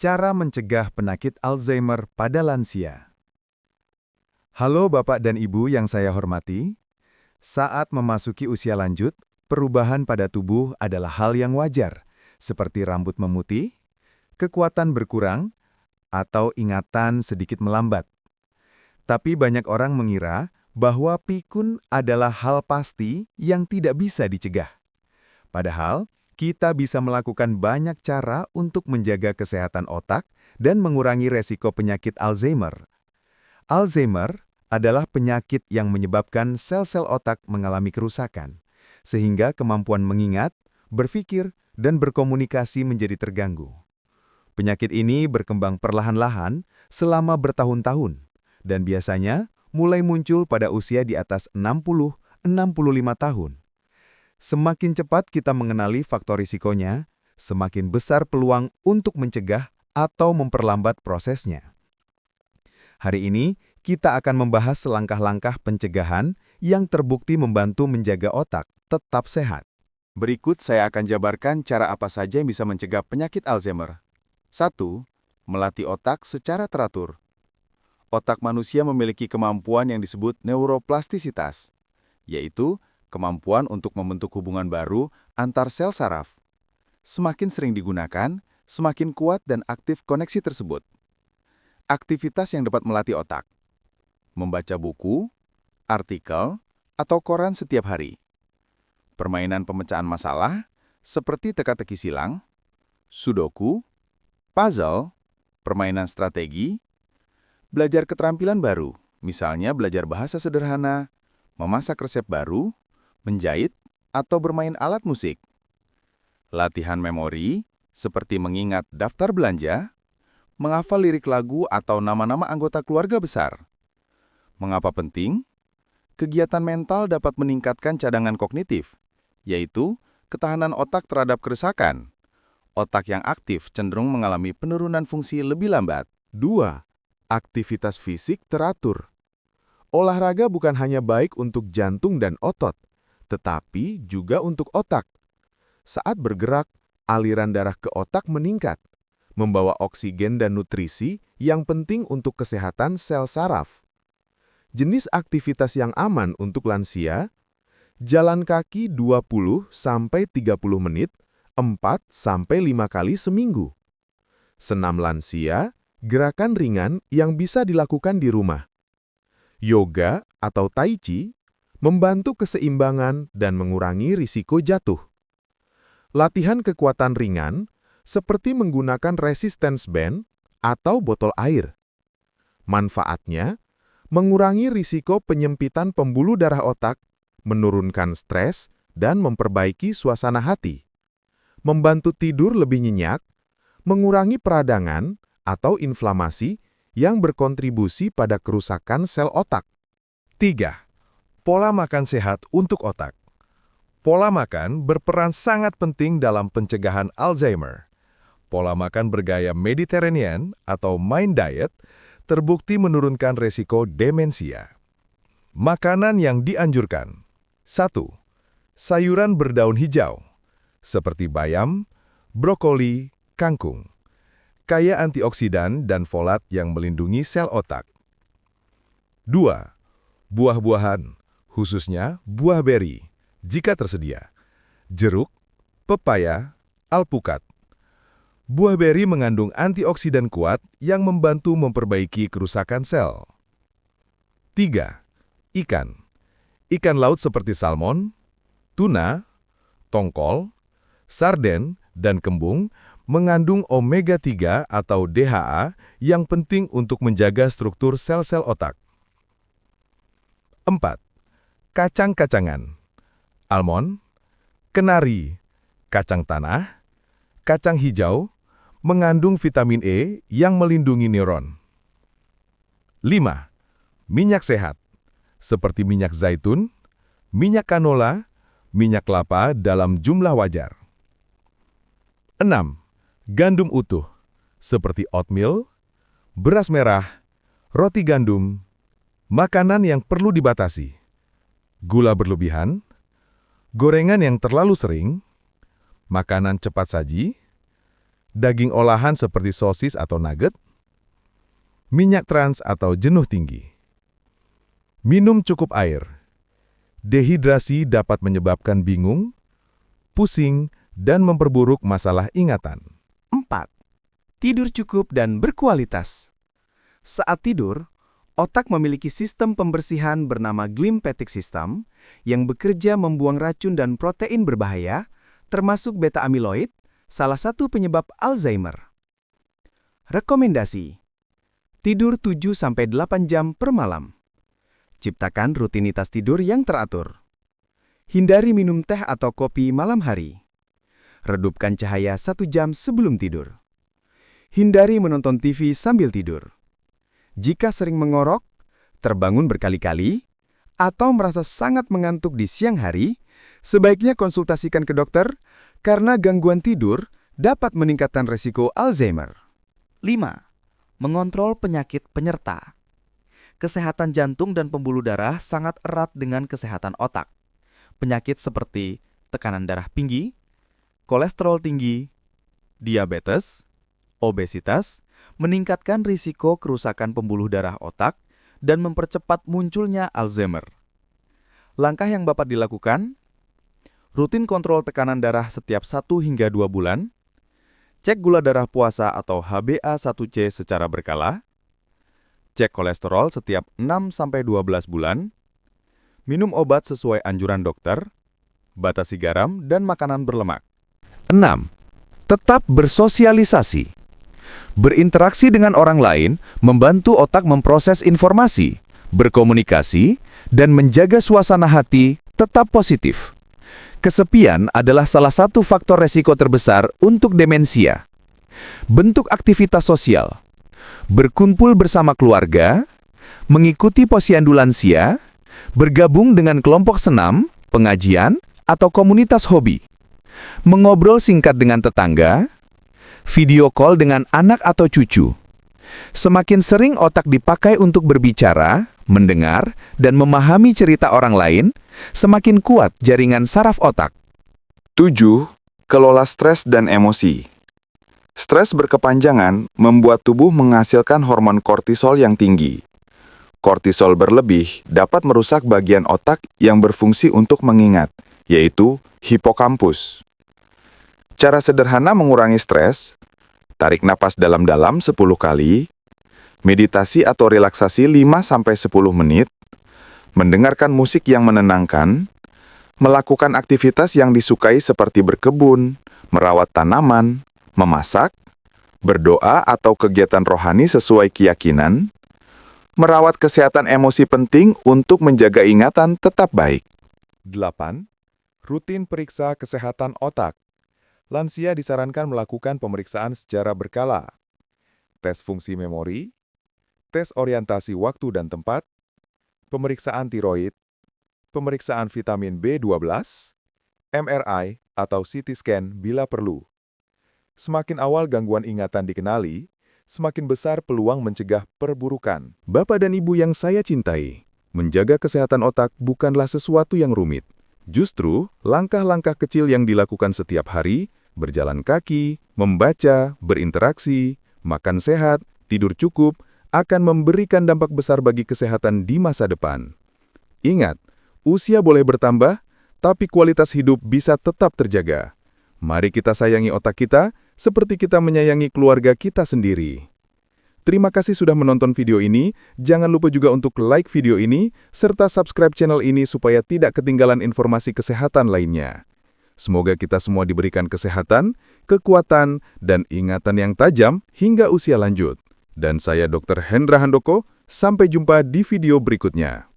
Cara mencegah penyakit Alzheimer pada lansia. Halo Bapak dan Ibu yang saya hormati. Saat memasuki usia lanjut, perubahan pada tubuh adalah hal yang wajar, seperti rambut memutih, kekuatan berkurang, atau ingatan sedikit melambat. Tapi banyak orang mengira bahwa pikun adalah hal pasti yang tidak bisa dicegah. Padahal, kita bisa melakukan banyak cara untuk menjaga kesehatan otak dan mengurangi resiko penyakit Alzheimer. Alzheimer adalah penyakit yang menyebabkan sel-sel otak mengalami kerusakan, sehingga kemampuan mengingat, berpikir, dan berkomunikasi menjadi terganggu. Penyakit ini berkembang perlahan-lahan selama bertahun-tahun, dan biasanya mulai muncul pada usia di atas 60-65 tahun. Semakin cepat kita mengenali faktor risikonya, semakin besar peluang untuk mencegah atau memperlambat prosesnya. Hari ini, kita akan membahas langkah-langkah pencegahan yang terbukti membantu menjaga otak tetap sehat. Berikut saya akan jabarkan cara apa saja yang bisa mencegah penyakit Alzheimer. 1. Melatih otak secara teratur. Otak manusia memiliki kemampuan yang disebut neuroplastisitas, yaitu kemampuan untuk membentuk hubungan baru antar sel saraf. Semakin sering digunakan, semakin kuat dan aktif koneksi tersebut. Aktivitas yang dapat melatih otak. Membaca buku, artikel, atau koran setiap hari. Permainan pemecahan masalah, seperti teka-teki silang, sudoku, puzzle, permainan strategi, belajar keterampilan baru, misalnya belajar bahasa sederhana, memasak resep baru, menjahit, atau bermain alat musik. Latihan memori, seperti mengingat daftar belanja, menghafal lirik lagu atau nama-nama anggota keluarga besar. Mengapa penting? Kegiatan mental dapat meningkatkan cadangan kognitif, yaitu ketahanan otak terhadap kerusakan. Otak yang aktif cenderung mengalami penurunan fungsi lebih lambat. 2. Aktivitas fisik teratur. Olahraga bukan hanya baik untuk jantung dan otot, tetapi juga untuk otak. Saat bergerak, aliran darah ke otak meningkat, membawa oksigen dan nutrisi yang penting untuk kesehatan sel saraf. Jenis aktivitas yang aman untuk lansia, jalan kaki 20-30 menit, 4-5 kali seminggu. Senam lansia, gerakan ringan yang bisa dilakukan di rumah. Yoga atau tai chi membantu keseimbangan dan mengurangi risiko jatuh. Latihan kekuatan ringan, seperti menggunakan resistance band atau botol air. Manfaatnya, mengurangi risiko penyempitan pembuluh darah otak, menurunkan stres, dan memperbaiki suasana hati. Membantu tidur lebih nyenyak, mengurangi peradangan atau inflamasi yang berkontribusi pada kerusakan sel otak. 3. Pola makan sehat untuk otak. Pola makan berperan sangat penting dalam pencegahan Alzheimer. Pola makan bergaya Mediterranean atau Mind Diet terbukti menurunkan resiko demensia. Makanan yang dianjurkan. 1. Sayuran berdaun hijau, seperti bayam, brokoli, kangkung. Kaya antioksidan dan folat yang melindungi sel otak. 2. Buah-buahan, khususnya buah beri, jika tersedia. Jeruk, pepaya, alpukat. Buah beri mengandung antioksidan kuat yang membantu memperbaiki kerusakan sel. 3. Ikan. Ikan laut seperti salmon, tuna, tongkol, sarden, dan kembung mengandung omega-3 atau DHA yang penting untuk menjaga struktur sel-sel otak. 4. Kacang-kacangan. Almond, kenari, kacang tanah, kacang hijau, mengandung vitamin E yang melindungi neuron. 5. Minyak sehat, seperti minyak zaitun, minyak canola, minyak kelapa dalam jumlah wajar. 6. Gandum utuh, seperti oatmeal, beras merah, roti gandum, makanan yang perlu dibatasi, gula berlebihan, gorengan yang terlalu sering, makanan cepat saji, daging olahan seperti sosis atau nugget, minyak trans atau jenuh tinggi. Minum cukup air. Dehidrasi dapat menyebabkan bingung, pusing, dan memperburuk masalah ingatan. 4. Tidur cukup dan berkualitas. Saat tidur, otak memiliki sistem pembersihan bernama glymphatic system yang bekerja membuang racun dan protein berbahaya, termasuk beta-amiloid, salah satu penyebab Alzheimer. Rekomendasi: tidur 7-8 jam per malam. Ciptakan rutinitas tidur yang teratur. Hindari minum teh atau kopi malam hari. Redupkan cahaya 1 jam sebelum tidur. Hindari menonton TV sambil tidur. Jika sering mengorok, terbangun berkali-kali, atau merasa sangat mengantuk di siang hari, sebaiknya konsultasikan ke dokter karena gangguan tidur dapat meningkatkan risiko Alzheimer. 5. Mengontrol penyakit penyerta. Kesehatan jantung dan pembuluh darah sangat erat dengan kesehatan otak. Penyakit seperti tekanan darah tinggi, kolesterol tinggi, diabetes, obesitas, meningkatkan risiko kerusakan pembuluh darah otak dan mempercepat munculnya Alzheimer. Langkah yang dapat dilakukan: rutin kontrol tekanan darah setiap 1 hingga 2 bulan, cek gula darah puasa atau HbA1c secara berkala, cek kolesterol setiap 6-12 bulan, minum obat sesuai anjuran dokter, batasi garam dan makanan berlemak. 6. Tetap bersosialisasi. Berinteraksi dengan orang lain membantu otak memproses informasi, berkomunikasi, dan menjaga suasana hati tetap positif. Kesepian adalah salah satu faktor resiko terbesar untuk demensia. Bentuk aktivitas sosial: berkumpul bersama keluarga, mengikuti posyandu lansia, bergabung dengan kelompok senam, pengajian, atau komunitas hobi, mengobrol singkat dengan tetangga, video call dengan anak atau cucu. Semakin sering otak dipakai untuk berbicara, mendengar, dan memahami cerita orang lain, semakin kuat jaringan saraf otak. 7. Kelola stres dan emosi. Stres berkepanjangan membuat tubuh menghasilkan hormon kortisol yang tinggi. Kortisol berlebih dapat merusak bagian otak yang berfungsi untuk mengingat, yaitu hipokampus. Cara sederhana mengurangi stres: tarik napas dalam-dalam 10 kali, meditasi atau relaksasi 5-10 menit, mendengarkan musik yang menenangkan, melakukan aktivitas yang disukai seperti berkebun, merawat tanaman, memasak, berdoa atau kegiatan rohani sesuai keyakinan. Merawat kesehatan emosi penting untuk menjaga ingatan tetap baik. 8. Rutin periksa kesehatan otak. Lansia disarankan melakukan pemeriksaan secara berkala. Tes fungsi memori, tes orientasi waktu dan tempat, pemeriksaan tiroid, pemeriksaan vitamin B12, MRI atau CT scan bila perlu. Semakin awal gangguan ingatan dikenali, semakin besar peluang mencegah perburukan. Bapak dan Ibu yang saya cintai, menjaga kesehatan otak bukanlah sesuatu yang rumit. Justru, langkah-langkah kecil yang dilakukan setiap hari, berjalan kaki, membaca, berinteraksi, makan sehat, tidur cukup, akan memberikan dampak besar bagi kesehatan di masa depan. Ingat, usia boleh bertambah, tapi kualitas hidup bisa tetap terjaga. Mari kita sayangi otak kita, seperti kita menyayangi keluarga kita sendiri. Terima kasih sudah menonton video ini. Jangan lupa juga untuk like video ini, serta subscribe channel ini supaya tidak ketinggalan informasi kesehatan lainnya. Semoga kita semua diberikan kesehatan, kekuatan, dan ingatan yang tajam hingga usia lanjut. Dan saya Dr. Hendra Handoko, sampai jumpa di video berikutnya.